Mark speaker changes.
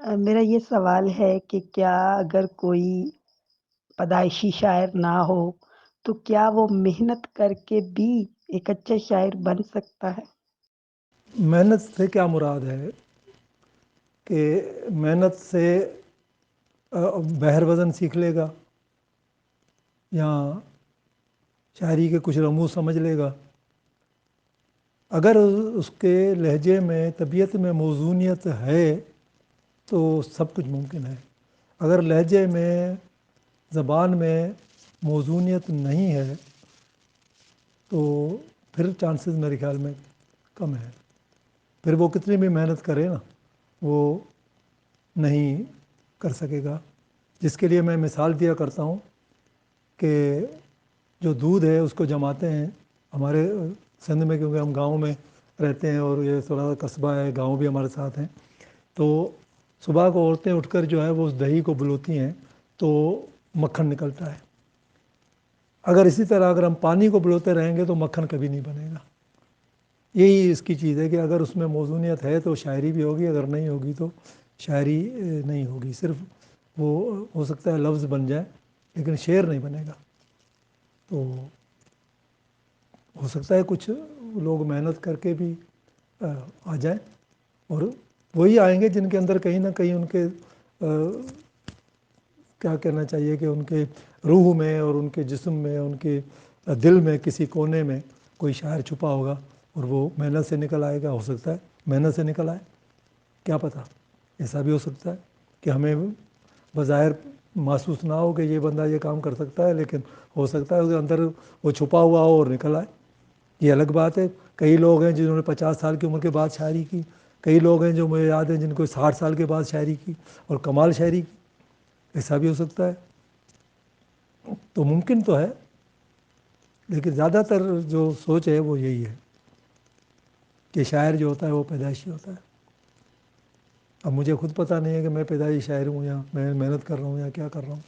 Speaker 1: میرا یہ سوال ہے کہ کیا اگر کوئی پیدائشی شاعر نہ ہو تو کیا وہ محنت کر کے بھی ایک اچھا شاعر بن سکتا ہے؟
Speaker 2: محنت سے کیا مراد ہے کہ محنت سے بحر وزن سیکھ لے گا یا شاعری کے کچھ رموز سمجھ لے گا؟ اگر اس کے لہجے میں طبیعت میں موزونیت ہے تو سب کچھ ممکن ہے. اگر لہجے میں زبان میں موزونیت نہیں ہے تو پھر چانسز میرے خیال میں کم ہے. پھر وہ کتنی بھی محنت کرے نا وہ نہیں کر سکے گا. جس کے لیے میں مثال دیا کرتا ہوں کہ جو دودھ ہے اس کو جماتے ہیں ہمارے سندھ میں، کیونکہ ہم گاؤں میں رہتے ہیں اور یہ تھوڑا سا قصبہ ہے، گاؤں بھی ہمارے ساتھ ہیں. تو صبح کو عورتیں اٹھ کر جو ہے وہ اس دہی کو بلوتی ہیں تو مکھن نکلتا ہے. اگر اسی طرح اگر ہم پانی کو بلوتے رہیں گے تو مکھن کبھی نہیں بنے گا. یہی اس کی چیز ہے کہ اگر اس میں موزونیت ہے تو شاعری بھی ہوگی، اگر نہیں ہوگی تو شاعری نہیں ہوگی. صرف وہ ہو سکتا ہے لفظ بن جائے لیکن شعر نہیں بنے گا. تو ہو سکتا ہے کچھ لوگ محنت کر کے بھی آ جائیں، اور وہی آئیں گے جن کے اندر کہیں نہ کہیں ان کے کیا کہنا چاہیے کہ ان کے روح میں اور ان کے جسم میں، ان کے دل میں کسی کونے میں کوئی شاعر چھپا ہوگا اور وہ محنت سے نکل آئے گا. ہو سکتا ہے محنت سے نکل آئے، کیا پتہ. ایسا بھی ہو سکتا ہے کہ ہمیں بظاہر محسوس نہ ہو کہ یہ بندہ یہ کام کر سکتا ہے، لیکن ہو سکتا ہے اس کے اندر وہ چھپا ہوا ہو اور نکل آئے. یہ الگ بات ہے. کئی لوگ ہیں جنہوں نے 50 سال کی عمر کے بعد شاعری کی، کئی لوگ ہیں جو مجھے یاد ہیں جن کو 60 سال کے بعد شاعری کی اور کمال شاعری کی. ایسا بھی ہو سکتا ہے. تو ممکن تو ہے، لیکن زیادہ تر جو سوچ ہے وہ یہی ہے کہ شاعر جو ہوتا ہے وہ پیدائشی ہوتا ہے. اب مجھے خود پتہ نہیں ہے کہ میں پیدائشی شاعر ہوں یا میں محنت کر رہا ہوں یا کیا کر رہا ہوں،